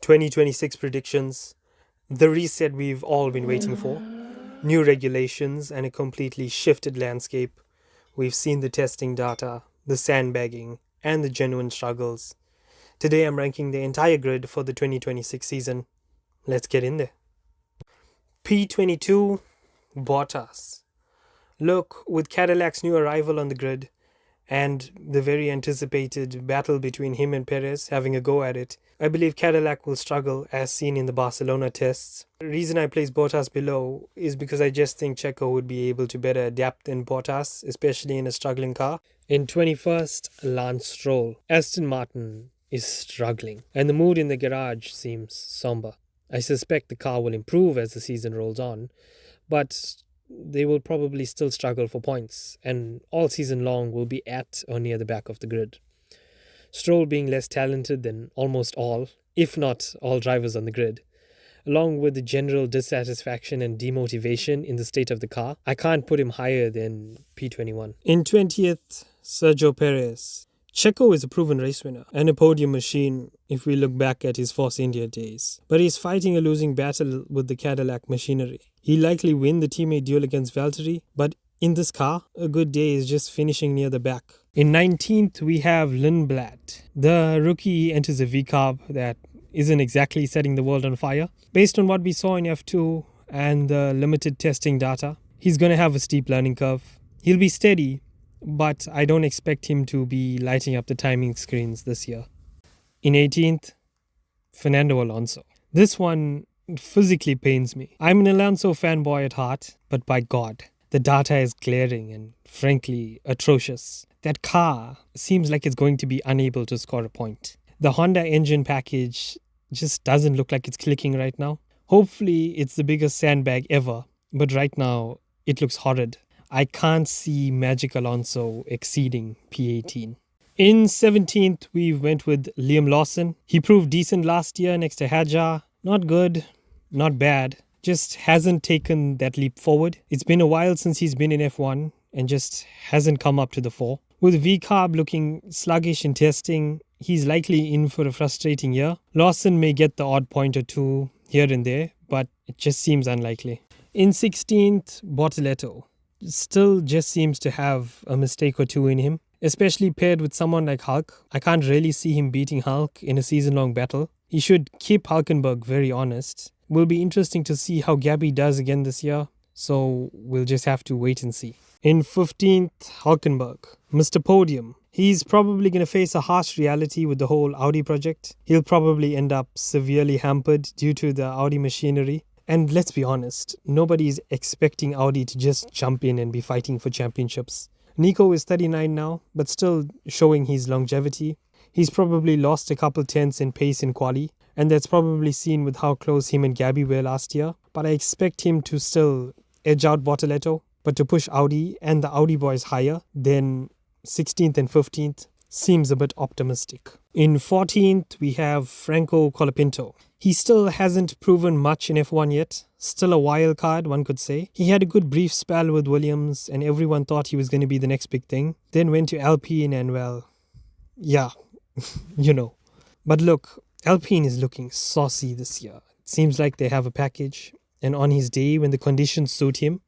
2026 predictions, the reset we've all been waiting for, new regulations, and a completely shifted landscape. We've seen the testing data, the sandbagging, and the genuine struggles. Today I'm ranking the entire grid for the 2026 season. Let's get in there. P22, Bottas. Look, with Cadillac's new arrival on the grid, and the very anticipated battle between him and Perez having a go at it, I believe Cadillac will struggle as seen in the Barcelona tests. The reason I place Bottas below is because I just think Checo would be able to better adapt than Bottas, especially in a struggling car. In 21st, Lance Stroll. Aston Martin is struggling, and the mood in the garage seems somber. I suspect the car will improve as the season rolls on, but they will probably still struggle for points, and all season long will be at or near the back of the grid. Stroll being less talented than almost all, if not all drivers on the grid, along with the general dissatisfaction and demotivation in the state of the car, I can't put him higher than P21. In 20th, Sergio Perez. Checo is a proven race winner and a podium machine if we look back at his Force India days. But he's fighting a losing battle with the Cadillac machinery. He'll likely win the teammate duel against Valtteri, but in this car, a good day is just finishing near the back. In 19th, we have Lindblad. The rookie enters a V-carb that isn't exactly setting the world on fire. Based on what we saw in F2 and the limited testing data, he's going to have a steep learning curve. He'll be steady, but I don't expect him to be lighting up the timing screens this year. In 18th, Fernando Alonso. This one physically pains me. I'm an Alonso fanboy at heart, but by God, the data is glaring and frankly atrocious. That car seems like it's going to be unable to score a point. The Honda engine package just doesn't look like it's clicking right now. Hopefully it's the biggest sandbag ever, but right now it looks horrid. I can't see Magic Alonso exceeding P18. In 17th, we went with Liam Lawson. He proved decent last year next to Hadjar. Not good, not bad. Just hasn't taken that leap forward. It's been a while since he's been in F1 and just hasn't come up to the fore. With V-carb looking sluggish in testing, he's likely in for a frustrating year. Lawson may get the odd point or two here and there, but it just seems unlikely. In 16th, Bortoleto. Still just seems to have a mistake or two in him, especially paired with someone like Hulk. I can't really see him beating Hulk in a season-long battle. He should keep Hulkenberg very honest. Will be interesting to see how Gabby does again this year, so we'll just have to wait and see. In 15th, Hulkenberg, Mr. Podium. He's probably going to face a harsh reality with the whole Audi project. He'll probably end up severely hampered due to the Audi machinery. And let's be honest, nobody's expecting Audi to just jump in and be fighting for championships. Nico is 39 now, but still showing his longevity. He's probably lost a couple tenths in pace in quali, and that's probably seen with how close him and Gabby were last year. But I expect him to still edge out Bortoleto, but to push Audi and the Audi boys higher than 16th and 15th seems a bit optimistic. In 14th, we have Franco Colapinto. He still hasn't proven much in F1 yet. Still a wild card, one could say. He had a good brief spell with Williams and everyone thought he was going to be the next big thing. Then went to Alpine and well, yeah, you know. But look, Alpine is looking saucy this year. It seems like they have a package. And on his day, when the conditions suit him,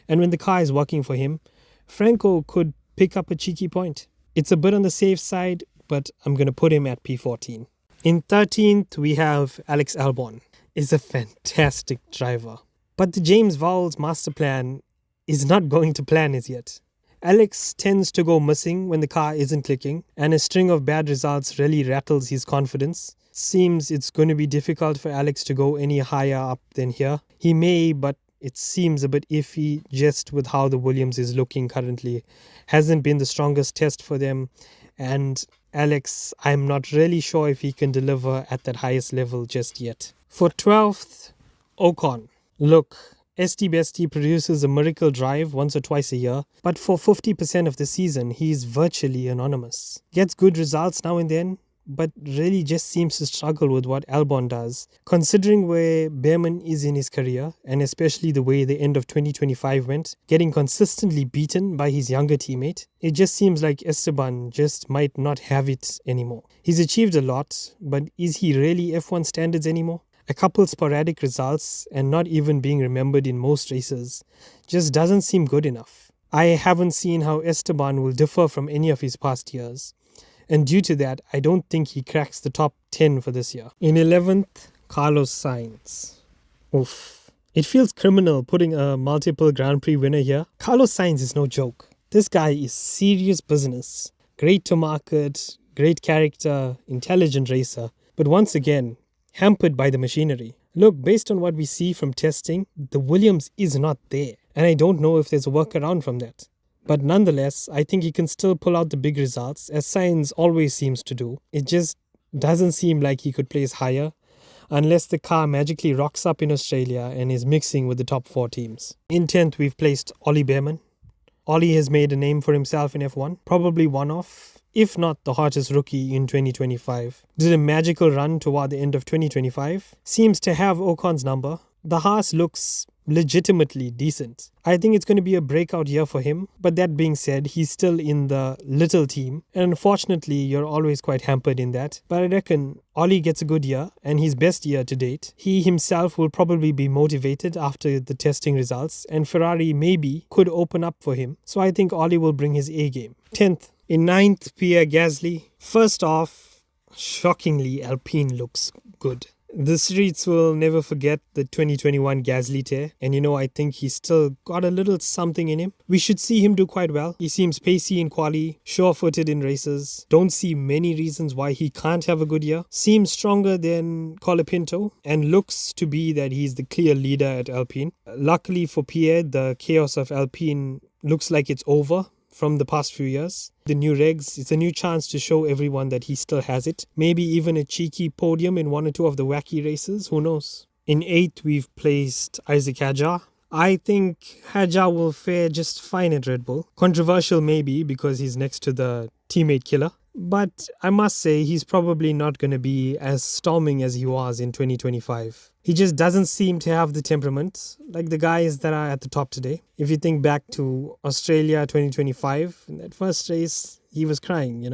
and when the car is working for him, Franco could pick up a cheeky point. It's a bit on the safe side, but I'm going to put him at P14. In 13th, we have Alex Albon. He's a fantastic driver. But the James Vowles master plan is not going to plan as yet. Alex tends to go missing when the car isn't clicking, and a string of bad results really rattles his confidence. Seems it's going to be difficult for Alex to go any higher up than here. He may, but it seems a bit iffy just with how the Williams is looking currently. Hasn't been the strongest test for them. And Alex, I'm not really sure if he can deliver at that highest level just yet. For 12th, Ocon. Look, ST Bestie produces a miracle drive once or twice a year, but for 50% of the season, he's virtually anonymous. Gets good results now and then, but really just seems to struggle with what Albon does. Considering where Behrman is in his career, and especially the way the end of 2025 went, getting consistently beaten by his younger teammate, it just seems like Esteban just might not have it anymore. He's achieved a lot, but is he really F1 standards anymore? A couple sporadic results and not even being remembered in most races just doesn't seem good enough. I haven't seen how Esteban will differ from any of his past years, and due to that, I don't think he cracks the top 10 for this year. In 11th, Carlos Sainz. Oof. It feels criminal putting a multiple Grand Prix winner here. Carlos Sainz is no joke. This guy is serious business. Great to market, great character, intelligent racer. But once again, hampered by the machinery. Look, based on what we see from testing, the Williams is not there. And I don't know if there's a workaround from that. But nonetheless, I think he can still pull out the big results, as Sainz always seems to do. It just doesn't seem like he could place higher, unless the car magically rocks up in Australia and is mixing with the top 4 teams. In 10th, we've placed Ollie Behrman. Ollie has made a name for himself in F1, probably one of, if not the hottest rookie in 2025. Did a magical run toward the end of 2025. Seems to have Ocon's number. The Haas looks legitimately decent. I think it's going to be a breakout year for him, but that being said, he's still in the little team, and unfortunately you're always quite hampered in that. But I reckon Ollie gets a good year, and his best year to date. He himself will probably be motivated after the testing results, and Ferrari maybe could open up for him. So I think Ollie will bring his A game. 10th. In 9th, Pierre Gasly. First off, shockingly, Alpine looks good. The streets will never forget the 2021 Gasly tear, and I think he's still got a little something in him. We should see him do quite well. He seems pacey in quali, sure-footed in races. Don't see many reasons why he can't have a good year. Seems stronger than Colapinto, and looks to be that he's the clear leader at Alpine. Luckily for Pierre, the chaos of Alpine looks like it's over from the past few years. The new regs, it's a new chance to show everyone that he still has it. Maybe even a cheeky podium in one or two of the wacky races, who knows. In 8th, we've placed Isaac Hadjar. I think Hadjar will fare just fine at Red Bull. Controversial maybe because he's next to the teammate killer. But I must say he's probably not going to be as storming as he was in 2025. He just doesn't seem to have the temperament like the guys that are at the top today. If you think back to Australia 2025, in that first race, he was crying,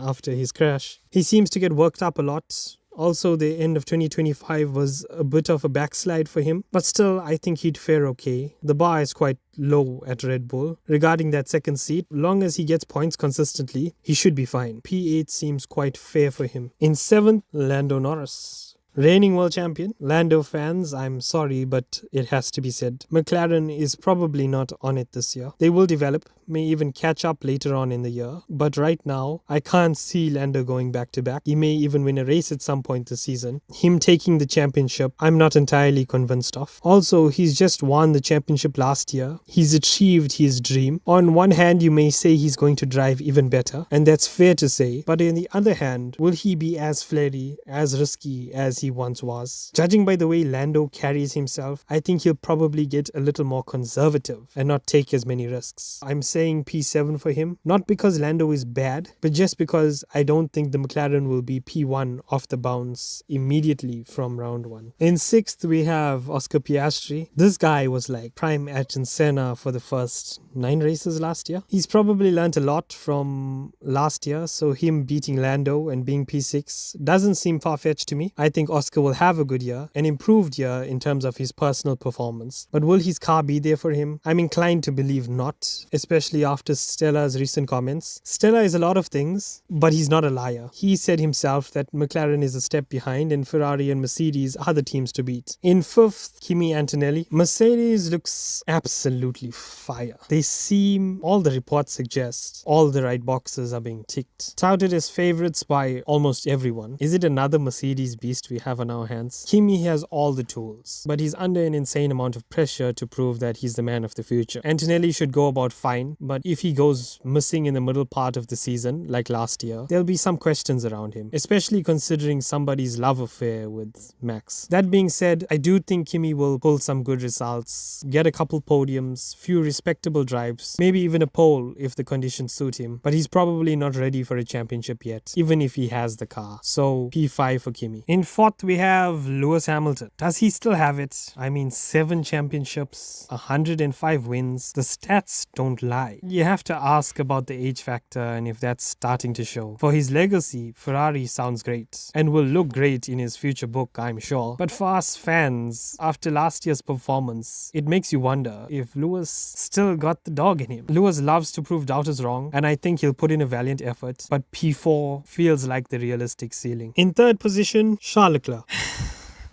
after his crash. He seems to get worked up a lot. Also, the end of 2025 was a bit of a backslide for him. But still, I think he'd fare okay. The bar is quite low at Red Bull. Regarding that second seat, long as he gets points consistently, he should be fine. P8 seems quite fair for him. In 7th, Lando Norris. Reigning world champion. Lando fans, I'm sorry, but it has to be said. McLaren is probably not on it this year. They will develop, may even catch up later on in the year. But right now, I can't see Lando going back to back. He may even win a race at some point this season. Him taking the championship, I'm not entirely convinced of. Also, he's just won the championship last year. He's achieved his dream. On one hand, you may say he's going to drive even better, and that's fair to say. But on the other hand, will he be as flary, as risky as he once was? Judging by the way Lando carries himself, I think he'll probably get a little more conservative and not take as many risks. I'm saying P7 for him, not because Lando is bad, but just because I don't think the McLaren will be P1 off the bounce immediately from round 1. In 6th, we have Oscar Piastri. This guy was like prime Ayrton Senna for the first 9 races last year. He's probably learnt a lot from last year, so him beating Lando and being P6 doesn't seem far-fetched to me. I think Oscar will have a good year, an improved year in terms of his personal performance. But will his car be there for him? I'm inclined to believe not, especially after Stella's recent comments. Stella is a lot of things, but he's not a liar. He said himself that McLaren is a step behind and Ferrari and Mercedes are the teams to beat. In 5th, Kimi Antonelli. Mercedes looks absolutely fire. They seem, all the reports suggest, all the right boxes are being ticked. Touted as favourites by almost everyone. Is it another Mercedes beast we have on our hands. Kimi has all the tools, but he's under an insane amount of pressure to prove that he's the man of the future. Antonelli should go about fine, but if he goes missing in the middle part of the season, like last year, there'll be some questions around him, especially considering somebody's love affair with Max. That being said, I do think Kimi will pull some good results, get a couple podiums, few respectable drives, maybe even a pole if the conditions suit him, but he's probably not ready for a championship yet, even if he has the car. So P5 for Kimi. In fourth, we have Lewis Hamilton. Does he still have it? I mean, 7 championships, 105 wins. The stats don't lie. You have to ask about the age factor and if that's starting to show. For his legacy, Ferrari sounds great and will look great in his future book, I'm sure. But for us fans, after last year's performance, it makes you wonder if Lewis still got the dog in him. Lewis loves to prove doubters wrong, and I think he'll put in a valiant effort, but P4 feels like the realistic ceiling. In third position, Charles Leclerc.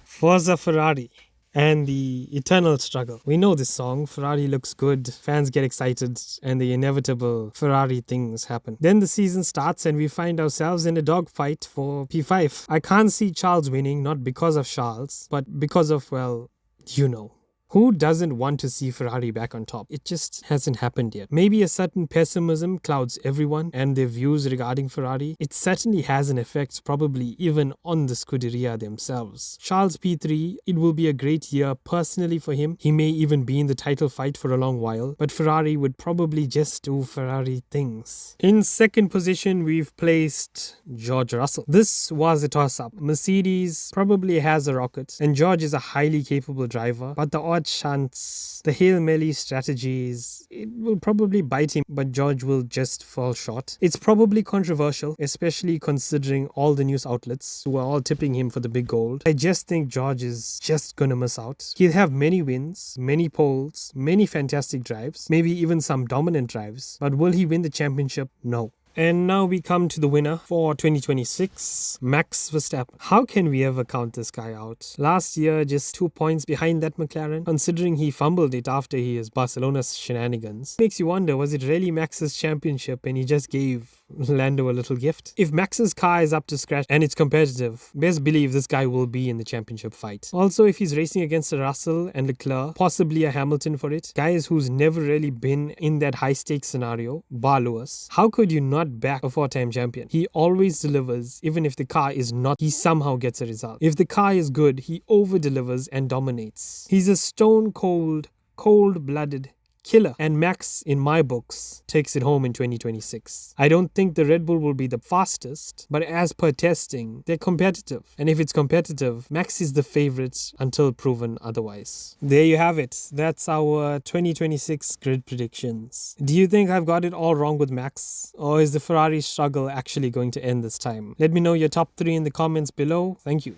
Forza Ferrari. And the eternal struggle. We know this song. Ferrari looks good, fans get excited, and the inevitable Ferrari things happen. Then the season starts and we find ourselves in a dogfight for P5. I can't see Charles winning, not because of Charles, but because of, well, you know. Who doesn't want to see Ferrari back on top? It just hasn't happened yet. Maybe a certain pessimism clouds everyone and their views regarding Ferrari. It certainly has an effect, probably even on the Scuderia themselves. Charles P3, it will be a great year personally for him. He may even be in the title fight for a long while, but Ferrari would probably just do Ferrari things. In second position, we've placed George Russell. This was a toss-up. Mercedes probably has a rocket, and George is a highly capable driver, but the chance, the Hail Mary strategies, it will probably bite him, but George will just fall short. It's probably controversial, especially considering all the news outlets who are all tipping him for the big gold. I just think George is just gonna miss out. He'll have many wins, many poles, many fantastic drives, maybe even some dominant drives, but will he win the championship? No. And now we come to the winner for 2026, Max Verstappen. How can we ever count this guy out? Last year, just 2 points behind that McLaren, considering he fumbled it after his Barcelona's shenanigans. Makes you wonder, was it really Max's championship and he just gave Lando a little gift? If Max's car is up to scratch and it's competitive, best believe this guy will be in the championship fight. Also, if he's racing against a Russell and Leclerc, possibly a Hamilton for it, guys who's never really been in that high stakes scenario, bar Lewis, how could you not back a 4-time champion? He always delivers. Even if the car is not, he somehow gets a result. If the car is good, he over delivers and dominates. He's a stone cold-blooded killer, and Max, in my books, takes it home in 2026. I don't think the Red Bull will be the fastest, but as per testing, they're competitive. And if it's competitive, Max is the favorite until proven otherwise. There you have it. That's our 2026 grid predictions. Do you think I've got it all wrong with Max? Or is the Ferrari struggle actually going to end this time? Let me know your top 3 in the comments below. Thank you.